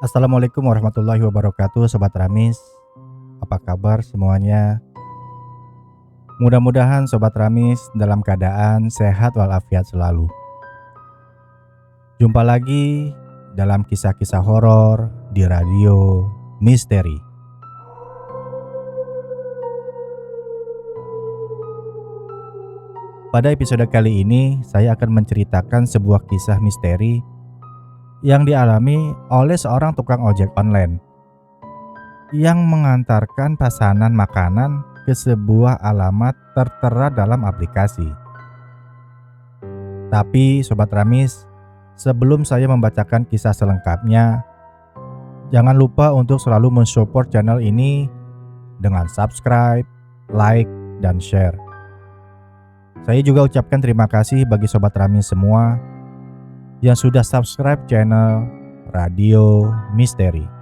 Assalamualaikum warahmatullahi wabarakatuh, Sobat Ramis. Apa kabar semuanya? Mudah-mudahan Sobat Ramis dalam keadaan sehat walafiat selalu. Jumpa lagi dalam kisah-kisah horor di Radio Misteri. Pada episode kali ini, saya akan menceritakan sebuah kisah misteri yang dialami oleh seorang tukang ojek online yang mengantarkan pesanan makanan ke sebuah alamat tertera dalam aplikasi. Tapi Sobat Ramis, sebelum saya membacakan kisah selengkapnya, jangan lupa untuk selalu mensupport channel ini dengan subscribe, like, dan share. Saya juga ucapkan terima kasih bagi Sobat Ramis semua yang sudah subscribe channel Radio Misteri.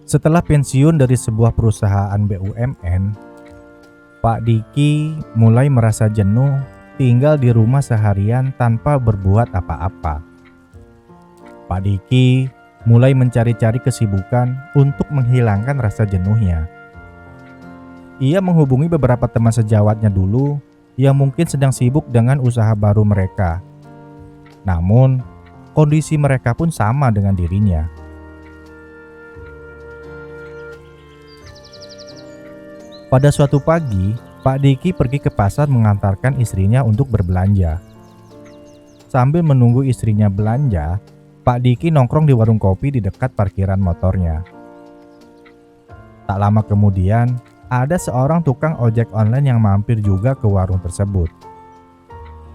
Setelah pensiun dari sebuah perusahaan BUMN, Pak Diki mulai merasa jenuh tinggal di rumah seharian tanpa berbuat apa-apa. Pak Diki mulai mencari-cari kesibukan untuk menghilangkan rasa jenuhnya. Ia menghubungi beberapa teman sejawatnya dulu yang mungkin sedang sibuk dengan usaha baru mereka. Namun, kondisi mereka pun sama dengan dirinya. Pada suatu pagi, Pak Diki pergi ke pasar mengantarkan istrinya untuk berbelanja. Sambil menunggu istrinya belanja, Pak Diki nongkrong di warung kopi di dekat parkiran motornya. Tak lama kemudian, ada seorang tukang ojek online yang mampir juga ke warung tersebut.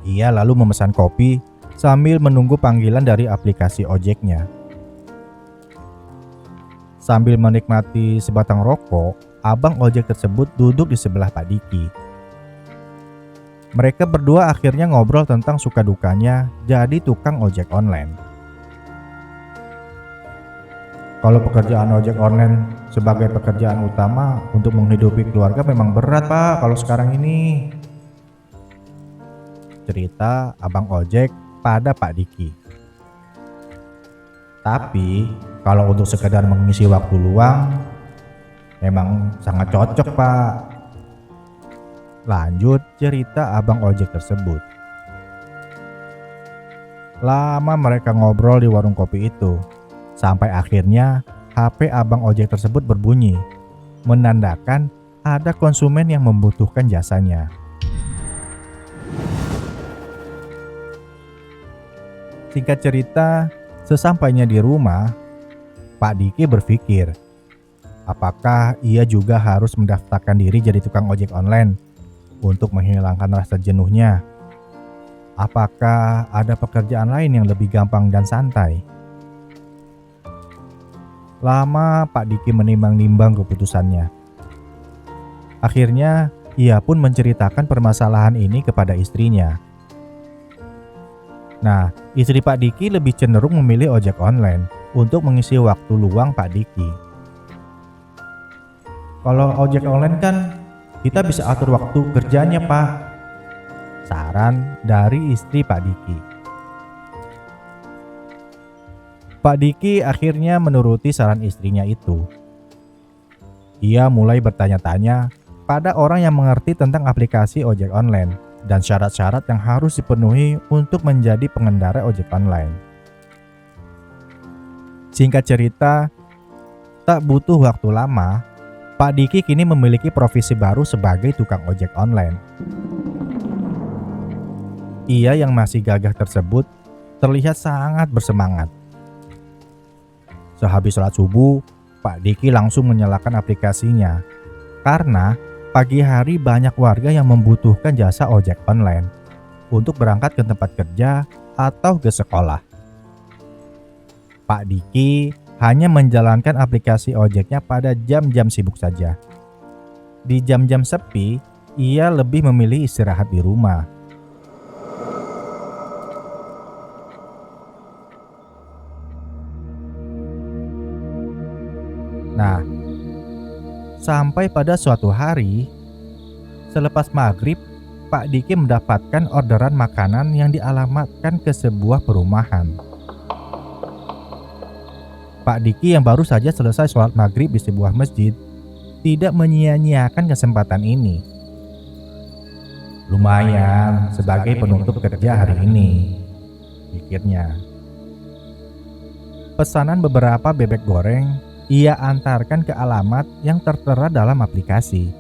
Ia lalu memesan kopi sambil menunggu panggilan dari aplikasi ojeknya. Sambil menikmati sebatang rokok, abang ojek tersebut duduk di sebelah Pak Diki. Mereka berdua akhirnya ngobrol tentang suka dukanya jadi tukang ojek online. Kalau pekerjaan ojek online sebagai pekerjaan utama untuk menghidupi keluarga memang berat, Pak, kalau sekarang ini. Cerita abang ojek pada Pak Diki. Tapi kalau untuk sekedar mengisi waktu luang, memang sangat cocok, Pak. Lanjut cerita abang ojek tersebut. Lama mereka ngobrol di warung kopi itu, sampai akhirnya HP abang ojek tersebut berbunyi, menandakan ada konsumen yang membutuhkan jasanya. Singkat cerita, sesampainya di rumah, Pak Diki berpikir, apakah ia juga harus mendaftarkan diri jadi tukang ojek online untuk menghilangkan rasa jenuhnya? Apakah ada pekerjaan lain yang lebih gampang dan santai? Lama Pak Diki menimbang-nimbang keputusannya. Akhirnya, ia pun menceritakan permasalahan ini kepada istrinya. Nah, istri Pak Diki lebih cenderung memilih ojek online untuk mengisi waktu luang Pak Diki. Kalau ojek online kan kita bisa atur waktu kerjanya, Pak. Saran dari istri Pak Diki. Pak Diki akhirnya menuruti saran istrinya itu. Ia mulai bertanya-tanya pada orang yang mengerti tentang aplikasi ojek online dan syarat-syarat yang harus dipenuhi untuk menjadi pengendara ojek online. Singkat cerita, tak butuh waktu lama, Pak Diki kini memiliki profesi baru sebagai tukang ojek online. Ia yang masih gagah tersebut terlihat sangat bersemangat. Sehabis sholat subuh, Pak Diki langsung menyalakan aplikasinya karena pagi hari banyak warga yang membutuhkan jasa ojek online untuk berangkat ke tempat kerja atau ke sekolah. Pak Diki hanya menjalankan aplikasi ojeknya pada jam-jam sibuk saja. Di jam-jam sepi, ia lebih memilih istirahat di rumah. Nah, sampai pada suatu hari, selepas maghrib, Pak Diki mendapatkan orderan makanan yang dialamatkan ke sebuah perumahan. Pak Diki yang baru saja selesai sholat maghrib di sebuah masjid tidak menyia-nyiakan kesempatan ini. Lumayan sebagai penutup kerja hari ini, pikirnya. Pesanan beberapa bebek goreng ia antarkan ke alamat yang tertera dalam aplikasi.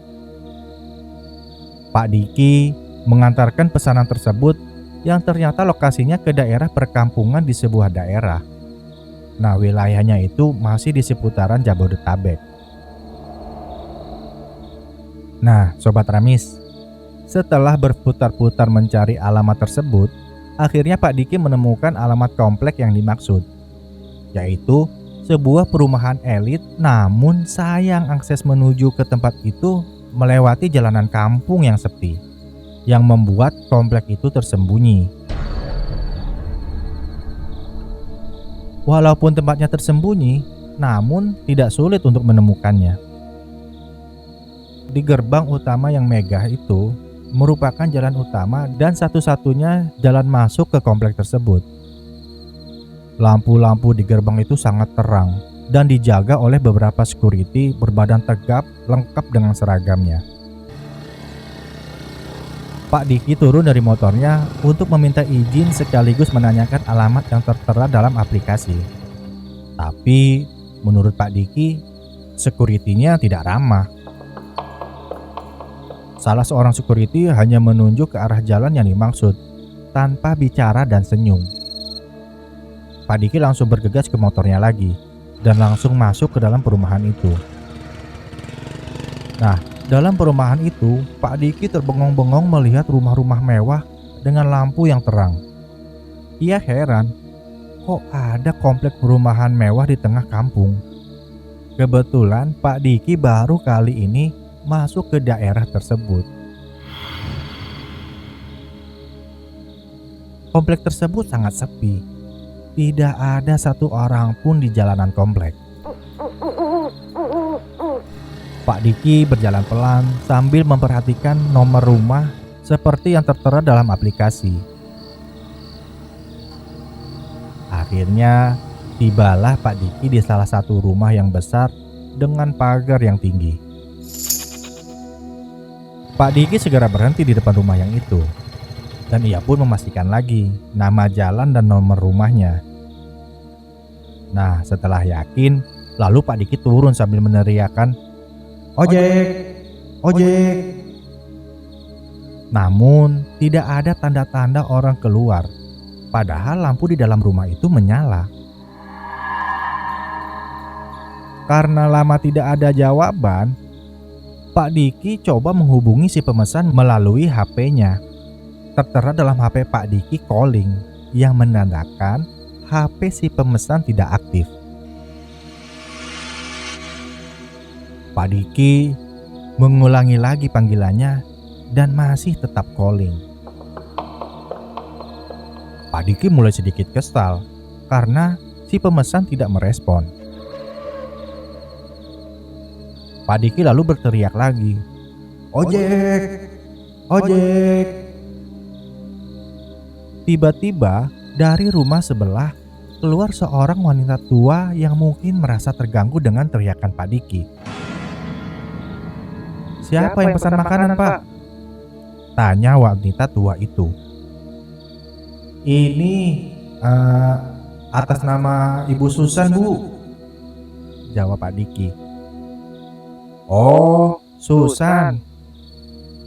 Pak Diki mengantarkan pesanan tersebut yang ternyata lokasinya ke daerah perkampungan di sebuah daerah. Nah, wilayahnya itu masih di seputaran Jabodetabek. Nah, Sobat Ramis, setelah berputar-putar mencari alamat tersebut, akhirnya Pak Diki menemukan alamat komplek yang dimaksud, yaitu sebuah perumahan elit, namun sayang akses menuju ke tempat itu melewati jalanan kampung yang sepi, yang membuat komplek itu tersembunyi. Walaupun tempatnya tersembunyi, namun tidak sulit untuk menemukannya. Di gerbang utama yang megah itu merupakan jalan utama dan satu-satunya jalan masuk ke komplek tersebut. Lampu-lampu di gerbang itu sangat terang dan dijaga oleh beberapa security berbadan tegap lengkap dengan seragamnya. Pak Diki turun dari motornya untuk meminta izin sekaligus menanyakan alamat yang tertera dalam aplikasi. Tapi menurut Pak Diki, security-nya tidak ramah. Salah seorang security hanya menunjuk ke arah jalan yang dimaksud, tanpa bicara dan senyum. Pak Diki langsung bergegas ke motornya lagi, dan langsung masuk ke dalam perumahan itu. Nah, dalam perumahan itu, Pak Diki terbengong-bengong melihat rumah-rumah mewah dengan lampu yang terang. Ia heran, kok ada komplek perumahan mewah di tengah kampung? Kebetulan Pak Diki baru kali ini masuk ke daerah tersebut. Komplek tersebut sangat sepi. Tidak ada satu orang pun di jalanan komplek. Pak Diki berjalan pelan sambil memperhatikan nomor rumah seperti yang tertera dalam aplikasi. Akhirnya, tibalah Pak Diki di salah satu rumah yang besar dengan pagar yang tinggi. Pak Diki segera berhenti di depan rumah yang itu, dan ia pun memastikan lagi nama jalan dan nomor rumahnya. Nah, setelah yakin, lalu Pak Diki turun sambil meneriakkan, "Ojek, ojek." Namun tidak ada tanda-tanda orang keluar, padahal lampu di dalam rumah itu menyala. Karena lama tidak ada jawaban, Pak Diki coba menghubungi si pemesan melalui HP-nya. Tertera dalam HP Pak Diki calling, yang menandakan HP si pemesan tidak aktif. Pak Diki mengulangi lagi panggilannya dan masih tetap calling. Pak Diki mulai sedikit kesal karena si pemesan tidak merespon. Pak Diki lalu berteriak lagi, "Ojek, ojek." Tiba-tiba dari rumah sebelah keluar seorang wanita tua yang mungkin merasa terganggu dengan teriakan Pak Diki. "Siapa yang pesan makanan, Pak?" tanya wanita tua itu. "Ini atas nama Ibu Susan, Bu," jawab Pak Diki. "Oh, Susan.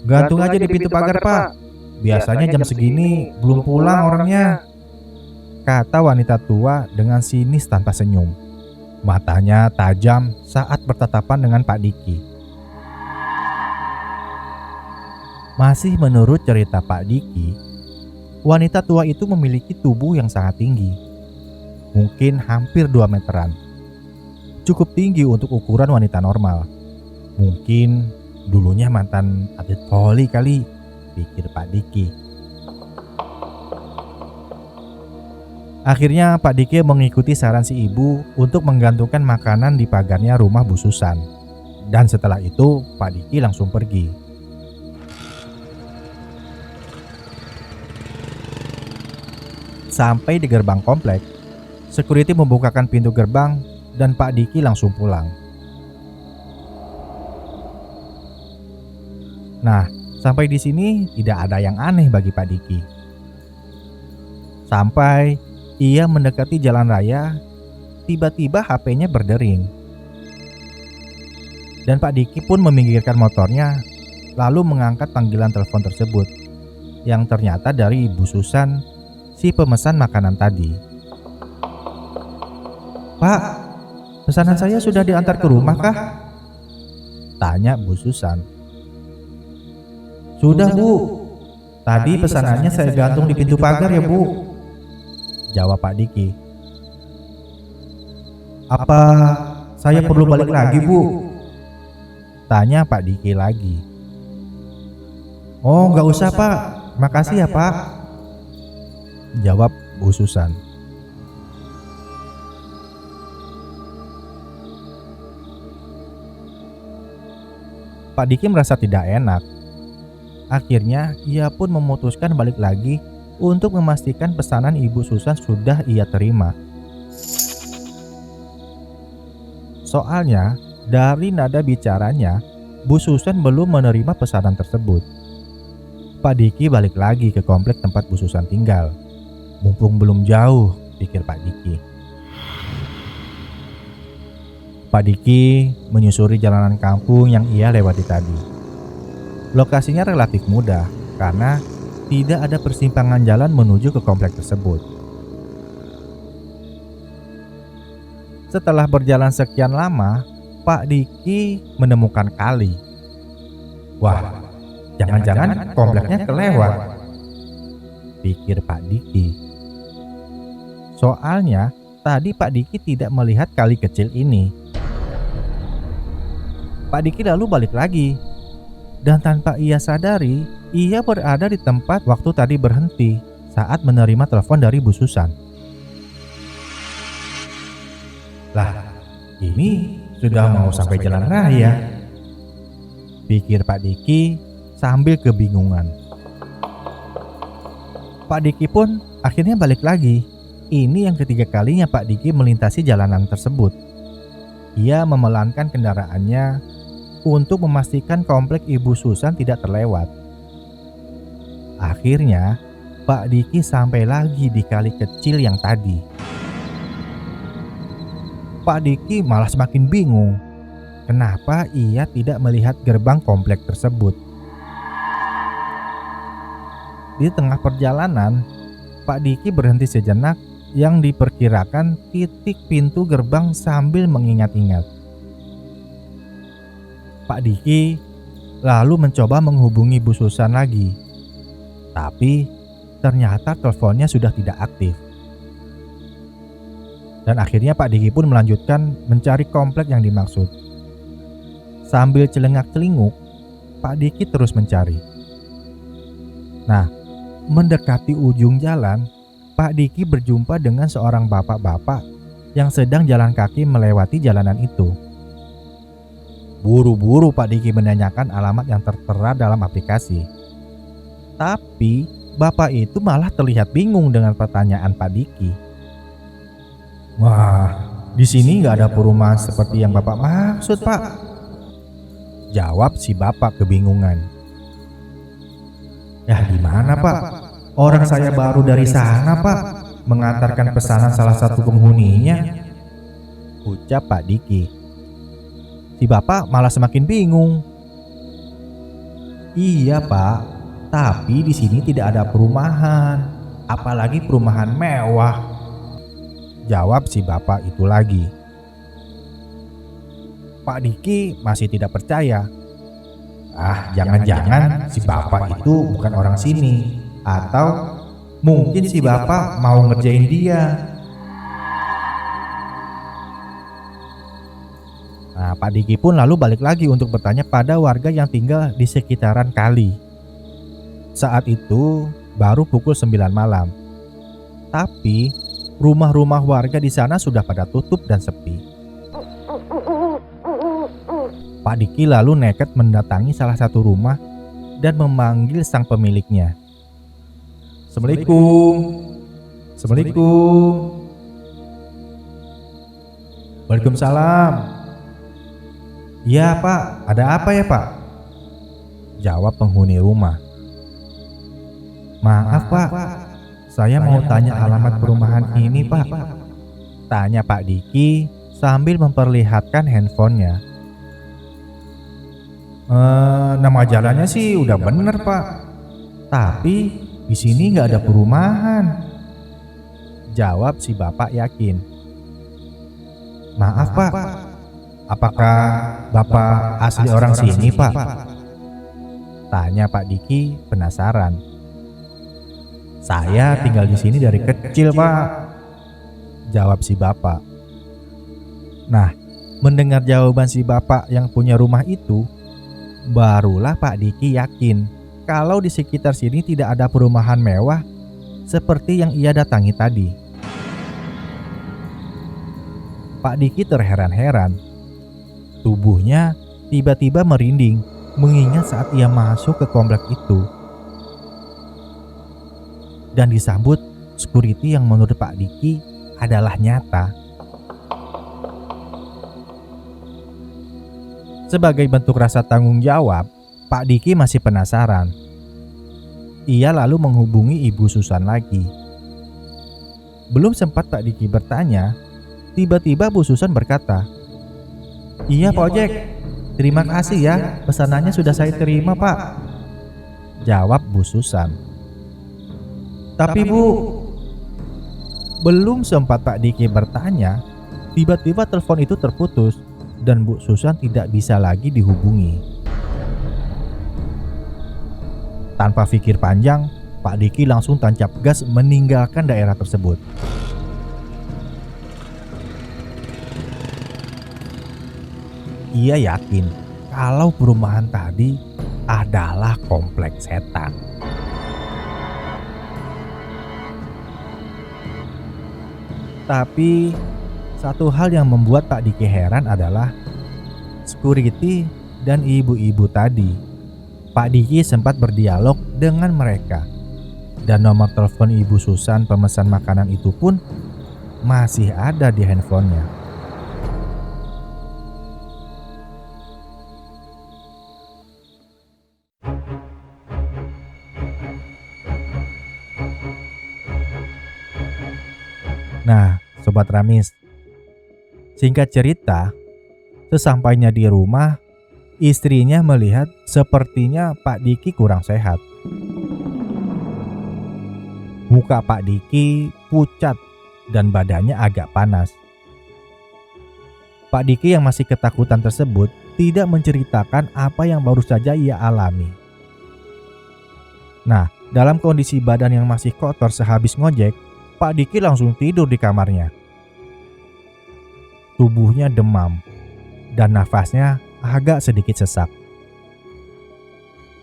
Gantung aja di pintu pagar, Pak. Biasanya jam segini belum pulang orangnya," kata wanita tua dengan sinis tanpa senyum. Matanya tajam saat bertatapan dengan Pak Diki. Masih menurut cerita Pak Diki, wanita tua itu memiliki tubuh yang sangat tinggi. mungkin hampir 2 meteran. Cukup tinggi untuk ukuran wanita normal. Mungkin dulunya mantan atlet voli kali, pikir Pak Diki. Akhirnya Pak Diki mengikuti saran si ibu untuk menggantungkan makanan di pagarnya rumah Bu Susan. Dan setelah itu Pak Diki langsung pergi. Sampai di gerbang komplek, security membukakan pintu gerbang dan Pak Diki langsung pulang. Nah, sampai di sini tidak ada yang aneh bagi Pak Diki. Sampai ia mendekati jalan raya, tiba-tiba HP-nya berdering. Dan Pak Diki pun meminggirkan motornya, lalu mengangkat panggilan telepon tersebut, yang ternyata dari Ibu Susan, si pemesan makanan tadi. "Pak, pesanan saya sudah diantar ke rumah kah?" tanya Bu Susan. "Sudah Bu, tadi pesanannya saya gantung di pintu pagar ya Bu," jawab Pak Diki. "Apa saya perlu balik lagi Bu?" tanya Pak Diki lagi. "Oh, nggak usah Pak, makasih ya Pak," jawab Bu Susan. Pak Diki merasa tidak enak. Akhirnya ia pun memutuskan balik lagi untuk memastikan pesanan Ibu Susan sudah ia terima. Soalnya dari nada bicaranya, Bu Susan belum menerima pesanan tersebut. Pak Diki balik lagi ke komplek tempat Bu Susan tinggal. Mumpung belum jauh, pikir Pak Diki. Pak Diki menyusuri jalanan kampung yang ia lewati tadi. Lokasinya relatif mudah karena tidak ada persimpangan jalan menuju ke komplek tersebut. Setelah berjalan sekian lama, Pak Diki menemukan kali. Wah, jangan-jangan kompleknya kelewat, pikir Pak Diki. Soalnya tadi Pak Diki tidak melihat kali kecil ini. Pak Diki lalu balik lagi. Dan tanpa ia sadari, ia berada di tempat waktu tadi berhenti saat menerima telepon dari Bu Susan. Lah, ini sudah mau sampai jalan raya, pikir Pak Diki sambil kebingungan. Pak Diki pun akhirnya balik lagi. Ini yang ketiga kalinya Pak Diki melintasi jalanan tersebut. Ia memelankan kendaraannya untuk memastikan komplek Ibu Susan tidak terlewat. Akhirnya, Pak Diki sampai lagi di kali kecil yang tadi. Pak Diki malah semakin bingung. Kenapa ia tidak melihat gerbang komplek tersebut? Di tengah perjalanan, Pak Diki berhenti sejenak yang diperkirakan titik pintu gerbang sambil mengingat-ingat. Pak Diki lalu mencoba menghubungi Bu Susan lagi. Tapi ternyata teleponnya sudah tidak aktif. Dan akhirnya Pak Diki pun melanjutkan mencari komplek yang dimaksud. Sambil celengak-celinguk, Pak Diki terus mencari. Nah, mendekati ujung jalan, Pak Diki berjumpa dengan seorang bapak-bapak yang sedang jalan kaki melewati jalanan itu. Buru-buru Pak Diki menanyakan alamat yang tertera dalam aplikasi. Tapi bapak itu malah terlihat bingung dengan pertanyaan Pak Diki. Wah, di sini nggak ada perumahan seperti yang bapak maksud Pak, jawab si bapak kebingungan. Ya gimana Pak? Orang saya baru dari sana Pak, mengantarkan pesanan salah satu penghuninya, ucap Pak Diki. Si bapak malah semakin bingung. Iya Pak, tapi di sini tidak ada perumahan, apalagi perumahan mewah, jawab si bapak itu lagi. Pak Diki masih tidak percaya. Ah, jangan-jangan si bapak itu bukan orang sini, atau mungkin si bapak mau ngerjain dia. Nah, Pak Diki pun lalu balik lagi untuk bertanya pada warga yang tinggal di sekitaran kali. Saat itu baru pukul 9 malam. Tapi rumah-rumah warga di sana sudah pada tutup dan sepi. Pak Diki lalu nekat mendatangi salah satu rumah dan memanggil sang pemiliknya. "Assalamualaikum. Assalamualaikum." "Waalaikumsalam." "Iya Pak, ada apa ya Pak?" jawab penghuni rumah. "Maaf Pak, saya mau tanya alamat perumahan ini Pak," tanya Pak Diki sambil memperlihatkan handphonenya. Nama jalannya sih udah bener Pak, tapi di sini nggak ada perumahan," jawab si bapak yakin. "Maaf Pak, apakah Bapak asli orang sini Pak?" tanya Pak Diki penasaran. "Saya tinggal di sini dari kecil Pak," jawab si bapak. Nah, mendengar jawaban si bapak yang punya rumah itu, barulah Pak Diki yakin kalau di sekitar sini tidak ada perumahan mewah seperti yang ia datangi tadi. Pak Diki terheran-heran. Tubuhnya tiba-tiba merinding mengingat saat ia masuk ke komplek itu dan disambut security yang menurut Pak Diki adalah nyata. Sebagai bentuk rasa tanggung jawab, Pak Diki masih penasaran. Ia lalu menghubungi Ibu Susan lagi. Belum sempat Pak Diki bertanya, tiba-tiba Bu Susan berkata, "Iya Pak Ojek, terima kasih ya, pesanannya sudah saya terima Pak," jawab Bu Susan. "Tapi Bu," belum sempat Pak Diki bertanya, tiba-tiba telepon itu terputus dan Bu Susan tidak bisa lagi dihubungi. Tanpa pikir panjang, Pak Diki langsung tancap gas meninggalkan daerah tersebut. Ia yakin kalau perumahan tadi adalah kompleks setan. Tapi satu hal yang membuat Pak Diki heran adalah security dan ibu-ibu tadi. Pak Diki sempat berdialog dengan mereka dan nomor telepon Ibu Susan pemesan makanan itu pun masih ada di handphonenya. Nah, Sobat Ramis, singkat cerita, sesampainya di rumah, istrinya melihat sepertinya Pak Diki kurang sehat. Muka Pak Diki pucat dan badannya agak panas. Pak Diki yang masih ketakutan tersebut tidak menceritakan apa yang baru saja ia alami. Nah, dalam kondisi badan yang masih kotor sehabis ngojek, Pak Diki langsung tidur di kamarnya. Tubuhnya demam dan nafasnya agak sedikit sesak.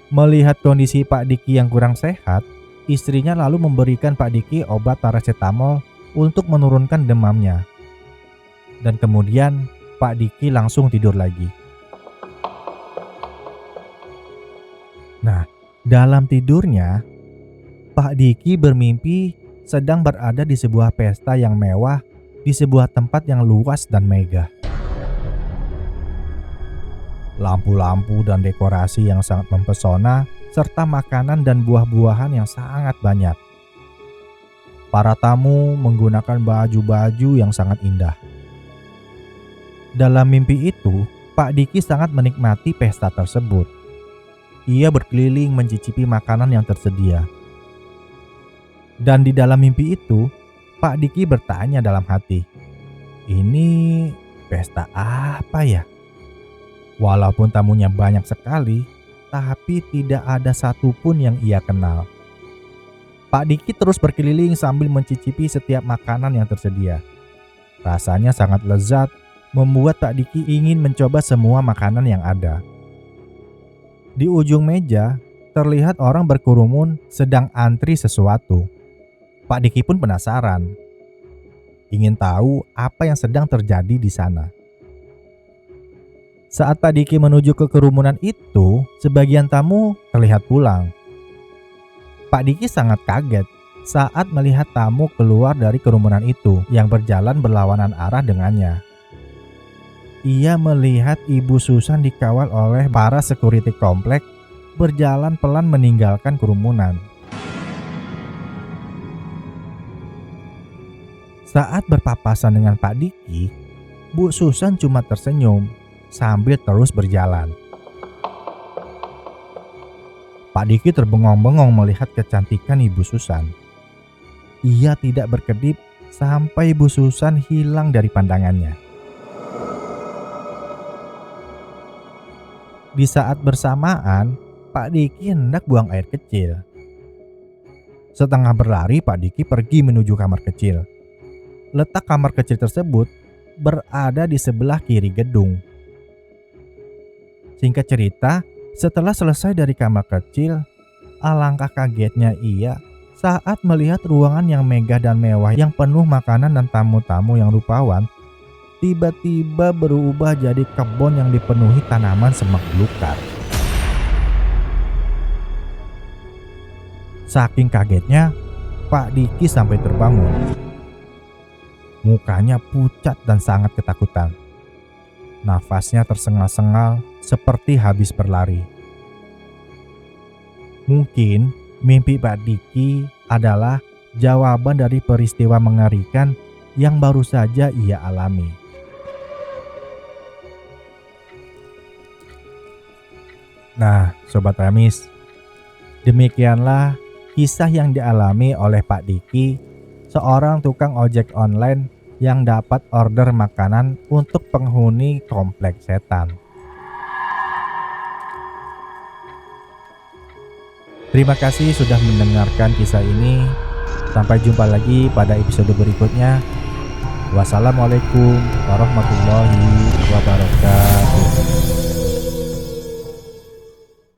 Melihat kondisi Pak Diki yang kurang sehat, istrinya lalu memberikan Pak Diki obat paracetamol untuk menurunkan demamnya. Dan kemudian Pak Diki langsung tidur lagi. Nah, dalam tidurnya, Pak Diki bermimpi sedang berada di sebuah pesta yang mewah di sebuah tempat yang luas dan megah. Lampu-lampu dan dekorasi yang sangat mempesona serta makanan dan buah-buahan yang sangat banyak. Para tamu menggunakan baju-baju yang sangat indah. Dalam mimpi itu, Pak Diki sangat menikmati pesta tersebut. Ia berkeliling mencicipi makanan yang tersedia. Dan di dalam mimpi itu, Pak Diki bertanya dalam hati, "Ini pesta apa ya?" Walaupun tamunya banyak sekali, tapi tidak ada satupun yang ia kenal. Pak Diki terus berkeliling sambil mencicipi setiap makanan yang tersedia. Rasanya sangat lezat membuat Pak Diki ingin mencoba semua makanan yang ada. Di ujung meja, terlihat orang berkerumun sedang antri sesuatu. Pak Diki pun penasaran, ingin tahu apa yang sedang terjadi di sana. Saat Pak Diki menuju ke kerumunan itu, sebagian tamu terlihat pulang. Pak Diki sangat kaget saat melihat tamu keluar dari kerumunan itu yang berjalan berlawanan arah dengannya. Ia melihat Ibu Susan dikawal oleh para security komplek berjalan pelan meninggalkan kerumunan. Saat berpapasan dengan Pak Diki, Bu Susan cuma tersenyum sambil terus berjalan. Pak Diki terbengong-bengong melihat kecantikan Ibu Susan. Ia tidak berkedip sampai Bu Susan hilang dari pandangannya. Di saat bersamaan, Pak Diki hendak buang air kecil. Setengah berlari, Pak Diki pergi menuju kamar kecil. Letak kamar kecil tersebut berada di sebelah kiri gedung. Singkat cerita, setelah selesai dari kamar kecil, alangkah kagetnya ia saat melihat ruangan yang megah dan mewah yang penuh makanan dan tamu-tamu yang rupawan tiba-tiba berubah jadi kebun yang dipenuhi tanaman semak belukar. Saking kagetnya, Pak Diki sampai terbangun. Mukanya pucat dan sangat ketakutan. Nafasnya tersengal-sengal seperti habis berlari. Mungkin mimpi Pak Diki adalah jawaban dari peristiwa mengerikan yang baru saja ia alami. Nah, Sobat Remis, demikianlah kisah yang dialami oleh Pak Diki, seorang tukang ojek online yang dapat order makanan untuk penghuni kompleks setan. Terima kasih sudah mendengarkan kisah ini. Sampai jumpa lagi pada episode berikutnya. Wassalamualaikum warahmatullahi wabarakatuh.